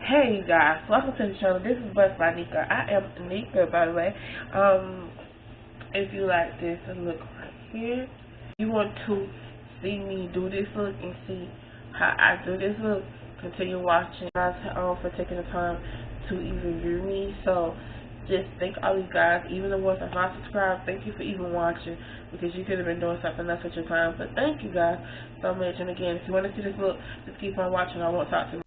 Hey you guys, welcome to the channel. This is Bust by Nika. I am Nika, by the way. If you like this look right here, you want to see me do this look and see how I do this look, continue watching. Guys, for taking the time to even view me. So just thank all you guys, even the ones that's not subscribed. Thank you for even watching, because you could have been doing something else with your time. But thank you guys so much. And again, if you want to see this look, just keep on watching. I won't talk to you.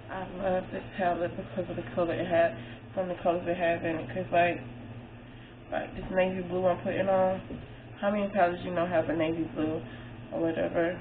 I love this palette because of the color it has, from the colors it has in it. Cause like this navy blue I'm putting on. How many palettes you know have a navy blue or whatever?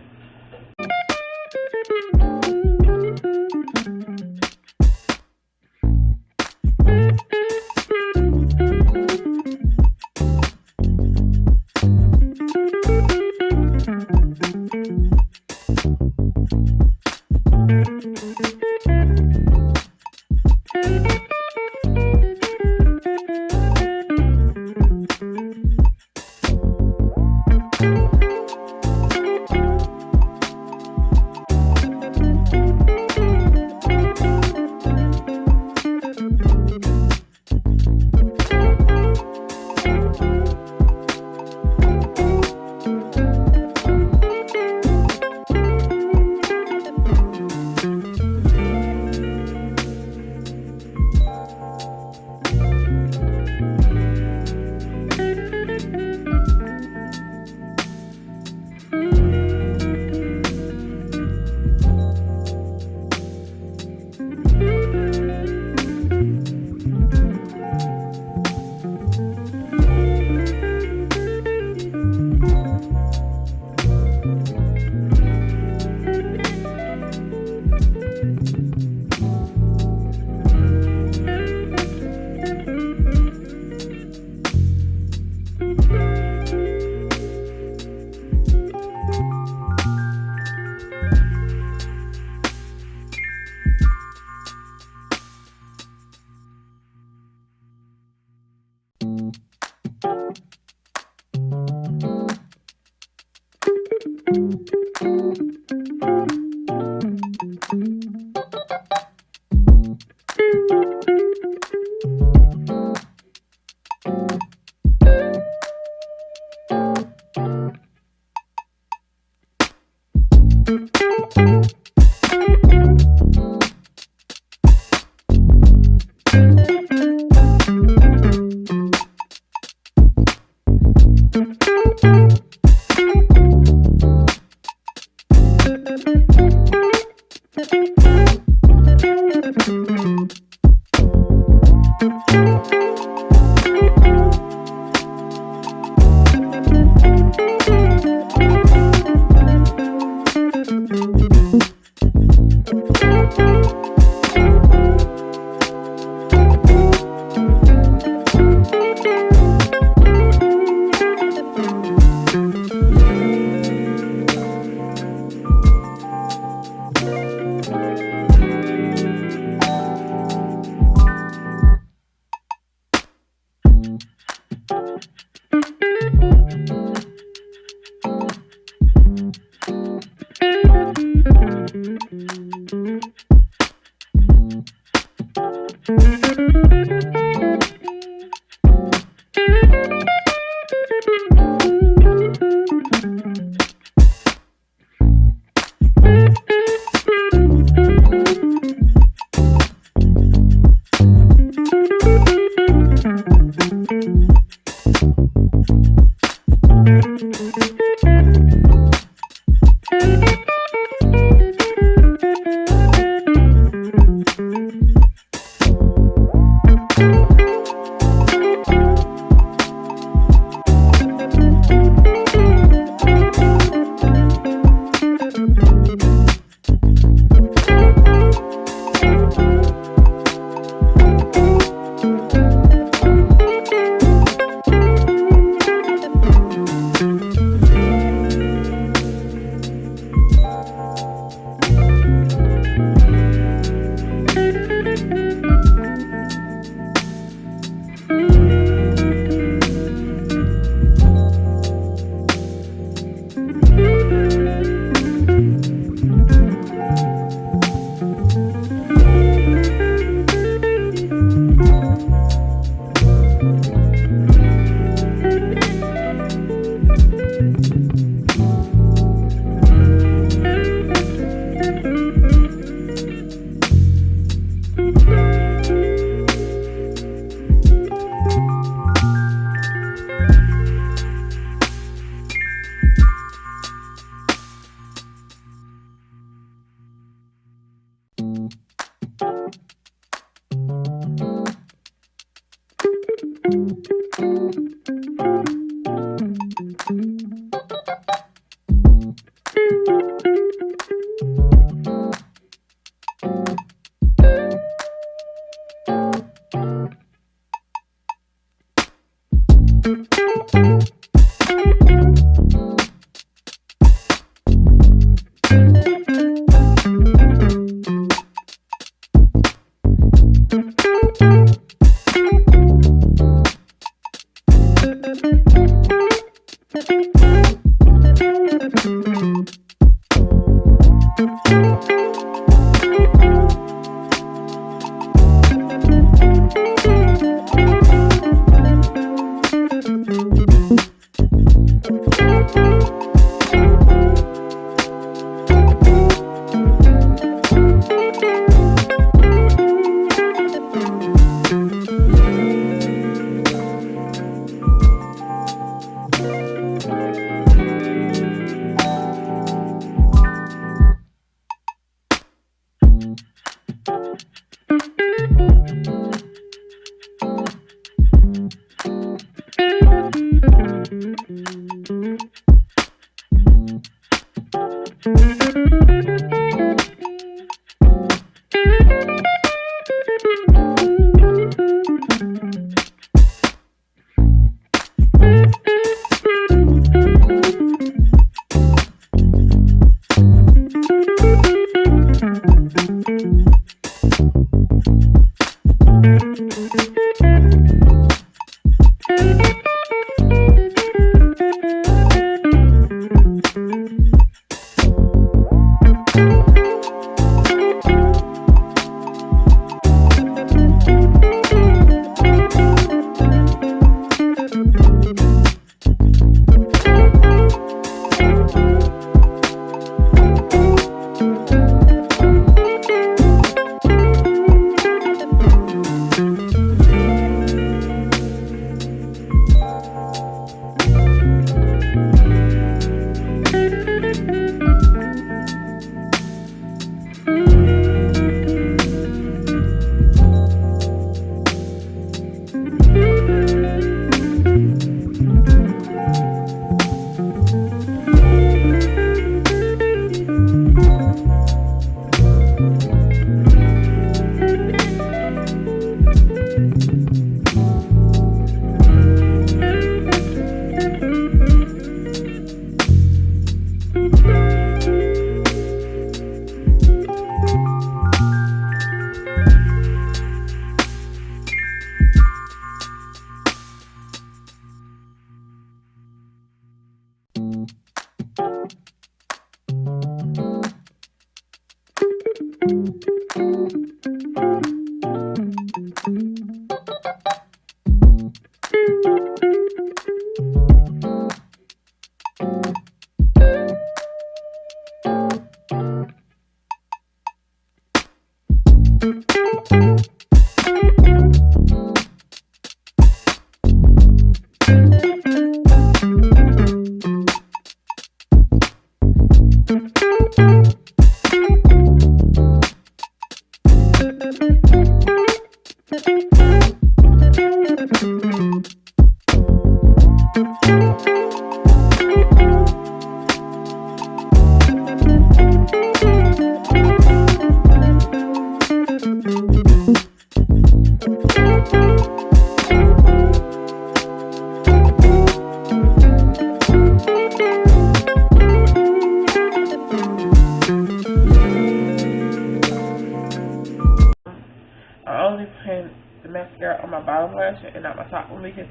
Mascara on my bottom lash and not my top one, because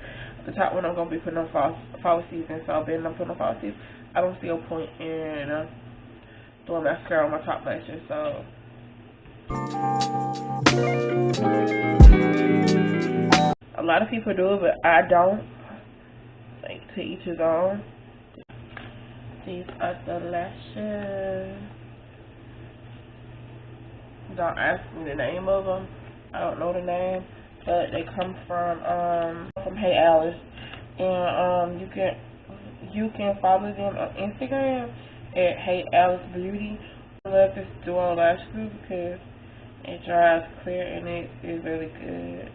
the top one I'm going to be putting on fall season. So then I'm putting on fall season. I don't see a point in doing mascara on my top lashes. So a lot of people do it, but I don't. Like, to each his own. These are the lashes. Don't ask me the name of them. I don't know the name, but they come from Hey Alice, and you can follow them on Instagram at Hey Alice Beauty. I love this dual lash glue because it dries clear and it is really good.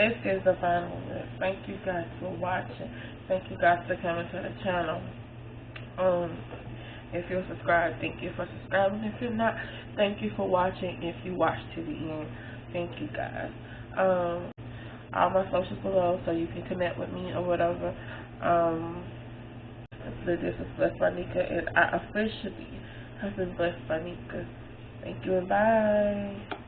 this is the final list. Thank you guys for watching. Thank you guys for coming to the channel. If you're subscribed, thank you for subscribing. If you're not, thank you for watching. If you watched to the end, thank you guys. All my socials below, so you can connect with me or whatever. This is Blessed by Nika, and I officially have been blessed by Nika. Thank you and bye.